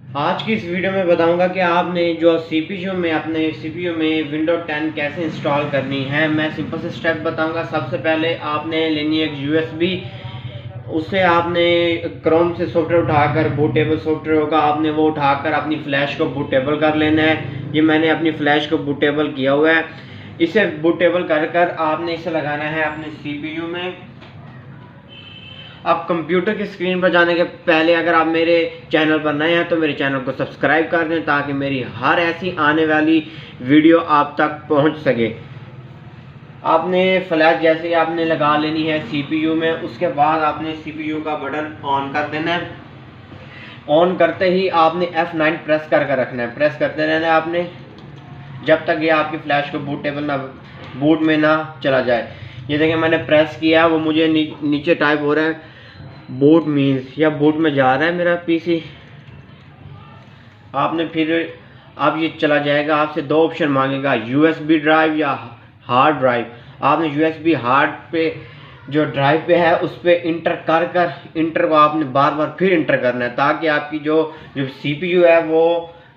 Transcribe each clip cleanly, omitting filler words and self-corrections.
आज की इस वीडियो में बताऊंगा कि आपने जो सीपीयू में अपने सीपीयू में विंडो 10 कैसे इंस्टॉल करनी है। मैं सिंपल से स्टेप बताऊंगा। सबसे पहले आपने लेनी है एक यूएसबी। उससे आपने क्रोम से सॉफ्टवेयर उठाकर, बूटेबल सॉफ्टवेयर होगा, आपने वो उठाकर अपनी फ्लैश को बूटेबल कर लेना है। ये मैंने अपनी फ्लैश को बूटेबल किया हुआ है। इसे बूटेबल कर कर आपने इसे लगाना है अपने सीपीयू में। अब कंप्यूटर की स्क्रीन पर जाने के पहले अगर आप मेरे चैनल पर नए हैं तो मेरे चैनल को सब्सक्राइब कर दें ताकि मेरी हर ऐसी आने वाली वीडियो आप तक पहुंच सके। आपने फ्लैश जैसे ही आपने लगा लेनी है सीपीयू में, उसके बाद आपने सीपीयू का बटन ऑन कर देना है। ऑन करते ही आपने F9 प्रेस करके रखना है, प्रेस करते रहना है आपने जब तक ये आपकी फ्लैश को बूट में ना चला जाए। ये देखिए मैंने प्रेस किया, वो मुझे नीचे टाइप हो रहा है बूट मीन्स, या बूट में जा रहा है मेरा पीसी। आपने फिर अब ये चला जाएगा, आपसे दो ऑप्शन मांगेगा, यूएसबी ड्राइव या हार्ड ड्राइव। आपने यूएसबी हार्ड पे जो ड्राइव पे है उस पर इंटर कर इंटर को आपने बार बार फिर इंटर करना है ताकि आपकी जो सीपीयू है वो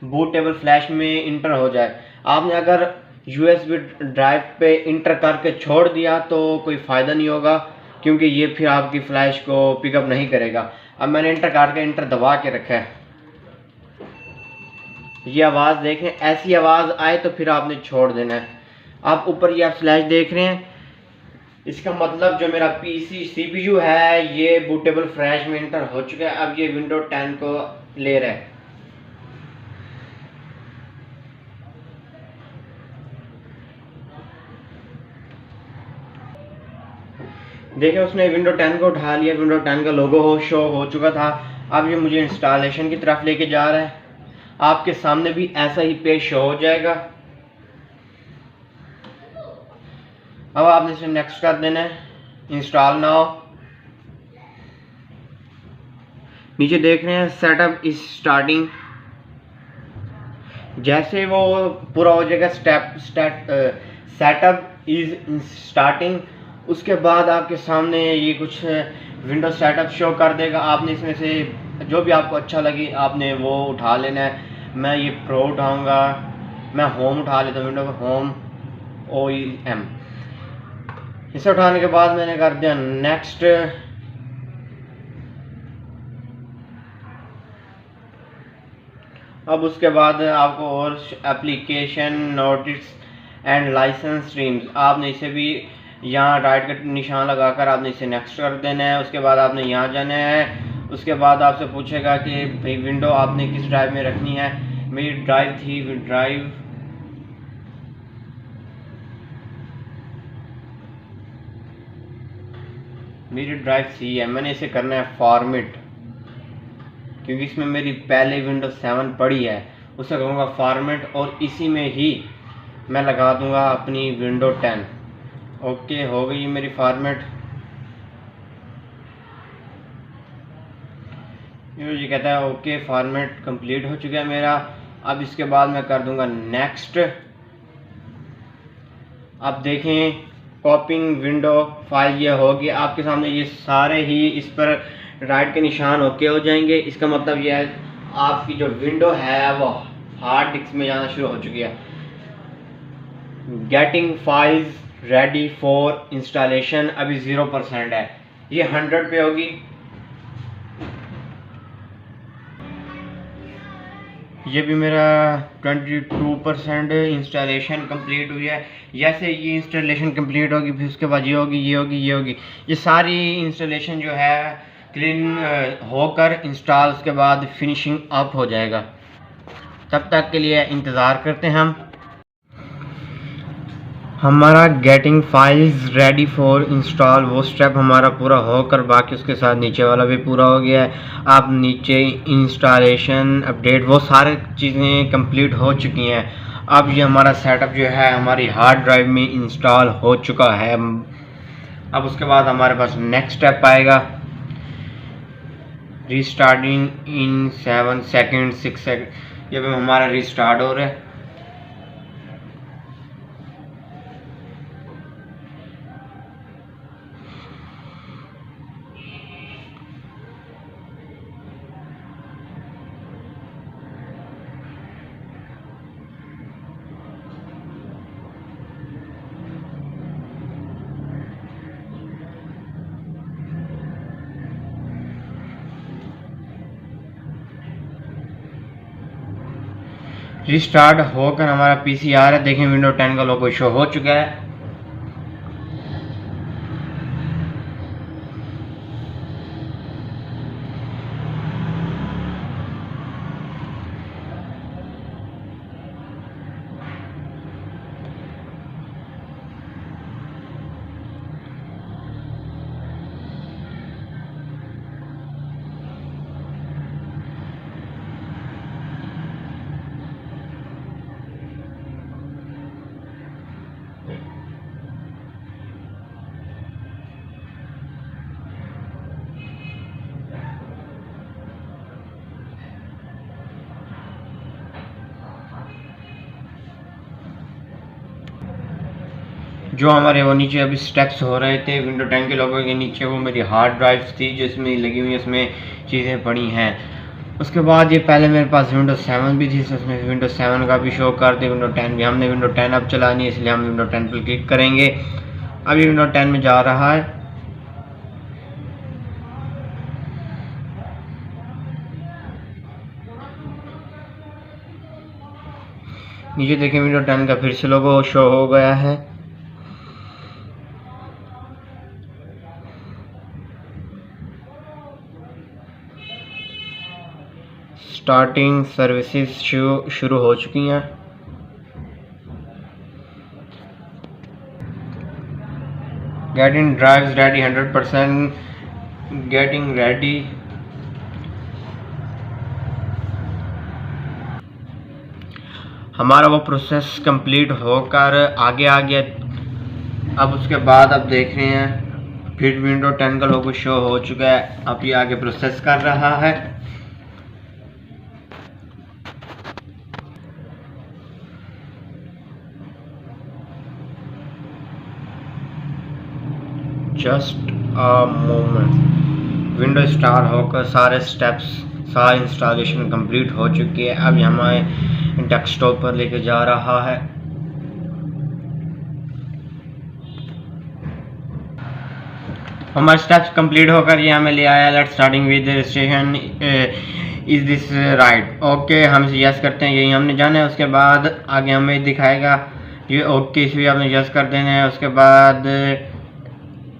बूटेबल फ्लैश में इंटर हो जाए। आपने अगर यूएसबी ड्राइव पे इंटर करके छोड़ दिया तो कोई फ़ायदा नहीं होगा, क्योंकि ये फिर आपकी फ्लैश को पिकअप नहीं करेगा। अब मैंने इंटर करके इंटर दबा के रखा है। ये आवाज़ देखें, ऐसी आवाज़ आए तो फिर आपने छोड़ देना है। आप ऊपर ये आप फ्लैश देख रहे हैं, इसका मतलब जो मेरा पीसी सीपीयू है ये बूटेबल फ्लैश में इंटर हो चुका है। अब ये विंडो 10 को ले रहा है। देखिए उसने विंडो 10 को उठा लिया, विंडो 10 का लोगो शो हो चुका था। अब ये मुझे इंस्टॉलेशन की तरफ लेके जा रहा है। आपके सामने भी ऐसा ही पेज शो हो जाएगा। अब आपने इसे नेक्स्ट कर देना है, इंस्टॉल नाउ। नीचे देख रहे हैं सेटअप इज स्टार्टिंग। जैसे वो पूरा हो जाएगा सेटअप इज स्टार्टिंग, उसके बाद आपके सामने ये कुछ विंडो सेटअप शो कर देगा। आपने इसमें से जो भी आपको अच्छा लगे आपने वो उठा लेना है। मैं ये प्रो उठाऊंगा, मैं होम उठा लेता हूँ, विंडो होम OEM। इसे उठाने के बाद मैंने कर दिया नेक्स्ट। अब उसके बाद आपको और application notice and licence streams, आपने इसे भी यहाँ राइट का निशान लगाकर आपने इसे नेक्स्ट कर देना है। उसके बाद आपने यहाँ जाना है। उसके बाद आपसे पूछेगा कि भाई विंडो आपने किस ड्राइव में रखनी है। मेरी ड्राइव थी मेरी ड्राइव सी है। मैंने इसे करना है फॉर्मेट, क्योंकि इसमें मेरी पहले विंडो 7 पड़ी है। उसे कहूँगा फॉर्मेट और इसी में ही मैं लगा दूंगा अपनी विंडो 10। ओके, हो गई मेरी फॉर्मेट। ये कहता है ओके फॉर्मेट कंप्लीट हो चुका है मेरा। अब इसके बाद मैं कर दूंगा नेक्स्ट। अब देखें कॉपिंग विंडो फाइल ये होगी आपके सामने। ये सारे ही इस पर राइट के निशान ओके हो जाएंगे। इसका मतलब ये है आपकी जो विंडो है वो हार्ड डिस्क में जाना शुरू हो चुकी है। Getting files ready for installation अभी 0% है, ये 100 पे होगी। ये भी मेरा 22% इंस्टॉलेशन कंप्लीट हुई है। जैसे ये इंस्टॉलेशन कंप्लीट होगी फिर उसके बाद ये होगी, ये होगी, ये होगी। ये सारी इंस्टॉलेशन जो है क्लीन होकर इंस्टॉल उसके बाद फिनिशिंग अप हो जाएगा। तब तक के लिए इंतज़ार करते हैं हम। हमारा getting files ready for install वो स्टेप हमारा पूरा होकर बाकी उसके साथ नीचे वाला भी पूरा हो गया है। अब नीचे इंस्टॉलेशन अपडेट वो सारी चीज़ें कंप्लीट हो चुकी हैं। अब ये हमारा सेटअप जो है हमारी हार्ड ड्राइव में इंस्टॉल हो चुका है। अब उसके बाद हमारे पास नेक्स्ट स्टेप आएगा, रीस्टार्टिंग इन 7 सेकेंड 6 सेकेंड। ये भी हमारा रीस्टार्ट हो रहा है। रिस्टार्ट होकर हमारा पीसी आ रहा है। देखें विंडो 10 का लोगो शो हो चुका है। जो हमारे वो नीचे अभी स्टेप्स हो रहे थे विंडो 10 के लोगों के नीचे, वो मेरी हार्ड ड्राइव थी जो इसमें लगी हुई, इसमें चीज़ें पड़ी हैं। उसके बाद ये पहले मेरे पास विंडो 7 भी थी, उसमें विंडो 7 का भी शो कर दे, विंडो 10 भी। हमने विंडो 10 अब चलानी है, इसलिए हम विंडो 10 पर क्लिक करेंगे। अभी विंडो 10 में जा रहा है। नीचे देखें विंडो 10 का फिर से लोगो शो हो गया है। स्टार्टिंग सर्विसेज शुरू हो चुकी हैं। Getting drives ready 100% getting ready. हमारा वो प्रोसेस कंप्लीट होकर आगे आ गया। अब उसके बाद आप देख रहे हैं फिर विंडो 10 का लोगो शो हो चुका है। अब ये आगे प्रोसेस कर रहा है। Just a moment. Window start होकर सारे स्टेप्स, सारी इंस्टॉलेशन कंप्लीट हो चुकी है। अब हमें डेस्कटॉप पर लेके जा रहा है। हमारे स्टेप्स कंप्लीट होकर ये हमें ले आया। Let's starting with registration, is this right? Okay, हम यस करते हैं, यही हमने जाना है। उसके बाद आगे हमें दिखाएगा ये ओके, इस भी आपने यस कर देना है। उसके बाद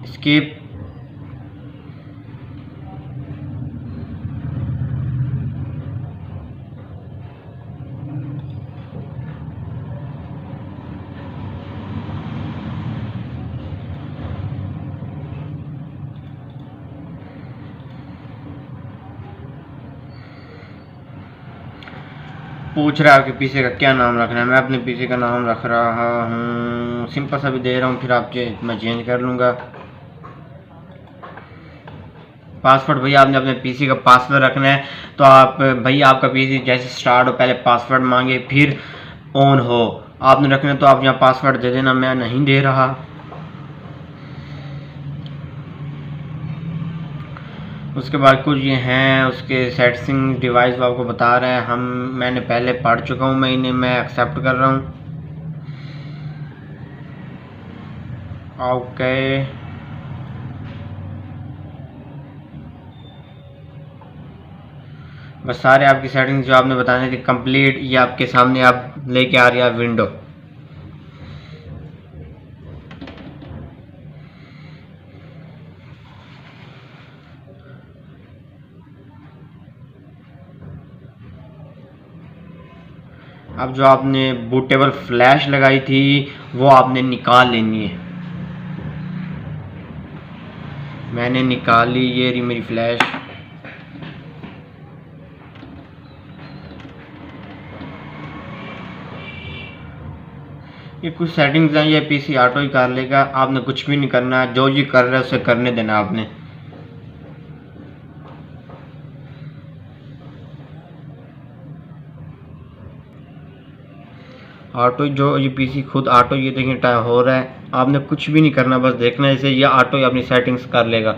स्किप। पूछ रहा है कि पीसी का क्या नाम रखना है। मैं अपने पीसी का नाम रख रहा हूँ, सिंपल सा भी दे रहा हूँ, फिर आप मैं चेंज कर लूँगा। पासवर्ड भैया आपने अपने पीसी का पासवर्ड रखना है। तो आप भैया आपका पीसी जैसे स्टार्ट हो पहले पासवर्ड मांगे फिर ऑन हो आपने रखना है। तो आप यहाँ पासवर्ड दे देना, मैं नहीं दे रहा। उसके बाद कुछ ये हैं उसके सेटिंग डिवाइस वो आपको बता रहे हैं। मैंने पहले पढ़ चुका हूँ, मैं इन्हें एक्सेप्ट कर रहा हूँ। ओके, बस सारे आपकी सेटिंग्स जो आपने बताने थी कंप्लीट, ये आपके सामने आप लेके आ रही है विंडो। अब जो आपने बूटेबल फ्लैश लगाई थी वो आपने निकाल लेनी है। मैंने निकाली, ये रही मेरी फ्लैश। ये कुछ सेटिंग्स हैं, ये पीसी ऑटो ही कर लेगा, आपने कुछ भी नहीं करना, जो ये कर रहा है उसे करने देना आपने। ऑटो जो ये पीसी खुद ऑटो ये देखें टाइम हो रहा है, आपने कुछ भी नहीं करना, बस देखना है इसे, ये ऑटो ही अपनी सेटिंग्स कर लेगा।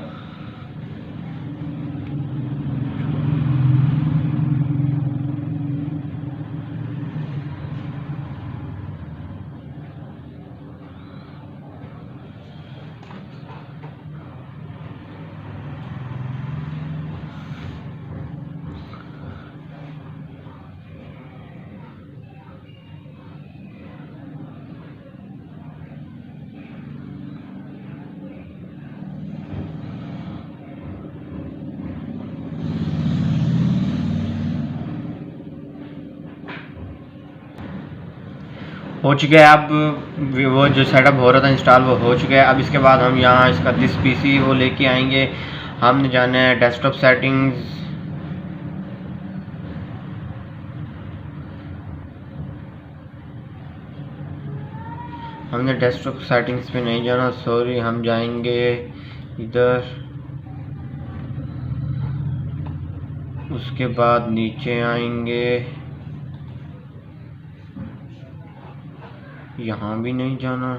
हो चुका है। अब वो जो सेटअप हो रहा था इंस्टॉल वो हो चुका है। अब इसके बाद हम यहाँ इसका दिस पीसी वो लेके आएंगे। हमने जाना है डेस्कटॉप सेटिंग्स, हमने डेस्कटॉप सेटिंग्स पे नहीं जाना, सॉरी, हम जाएंगे इधर, उसके बाद नीचे आएंगे, यहाँ भी नहीं जाना।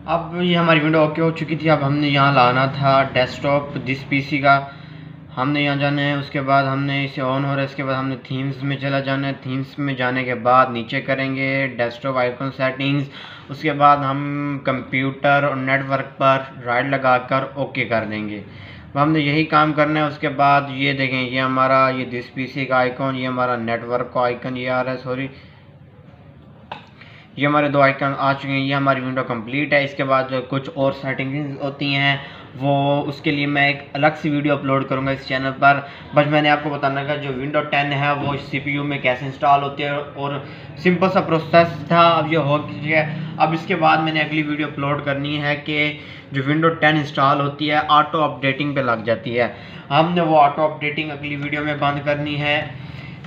अब ये हमारी विंडो ओके हो चुकी थी। अब हमने यहाँ लाना था डेस्कटॉप दिस पीसी का, हमने यहाँ जाना है। उसके बाद हमने इसे ऑन हो रहा है, इसके बाद हमने थीम्स में चला जाना है। थीम्स में जाने के बाद नीचे करेंगे डेस्कटॉप आइकन सेटिंग्स, उसके बाद हम कंप्यूटर और नेटवर्क पर राइट लगाकर ओके कर देंगे। अब हमने यही काम करना है। उसके बाद ये देखें, ये हमारा ये दिस पीसी का आइकन, ये हमारा नेटवर्क का आइकन ये आ रहा है, सॉरी, ये हमारे 2 आइकन आ चुके हैं। ये हमारी विंडो कंप्लीट है। इसके बाद जो कुछ और सेटिंग्स होती हैं वो उसके लिए मैं एक अलग सी वीडियो अपलोड करूंगा इस चैनल पर। बस मैंने आपको बताना का जो विंडो 10 है वो CPU में कैसे इंस्टॉल होती है, और सिंपल सा प्रोसेस था। अब ये हो गया। अब इसके बाद मैंने अगली वीडियो अपलोड करनी है कि जो विंडो 10 इंस्टॉल होती है ऑटो अपडेटिंग पे लग जाती है। हमने वो ऑटो अपडेटिंग अगली वीडियो में बंद करनी है।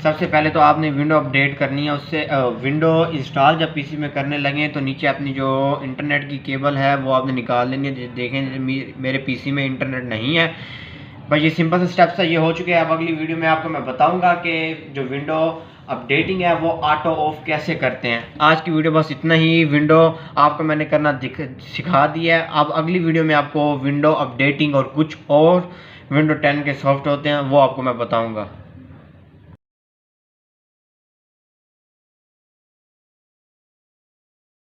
सबसे पहले तो आपने विंडो अपडेट करनी है। उससे विंडो इंस्टॉल जब पीसी में करने लगे तो नीचे अपनी जो इंटरनेट की केबल है वो आपने निकाल लेनी है। देखें मेरे पीसी में इंटरनेट नहीं है। बस ये सिंपल से स्टेप्स है, ये हो चुके हैं। अब अगली वीडियो में आपको मैं बताऊंगा कि जो विंडो अपडेटिंग है वो ऑटो ऑफ कैसे करते हैं। आज की वीडियो बस इतना ही। विंडो आपको मैंने करना सिखा दिया है। अब अगली वीडियो में आपको विंडो अपडेटिंग और कुछ और विंडो 10 के सॉफ्ट होते हैं वो आपको मैं बताऊँगा।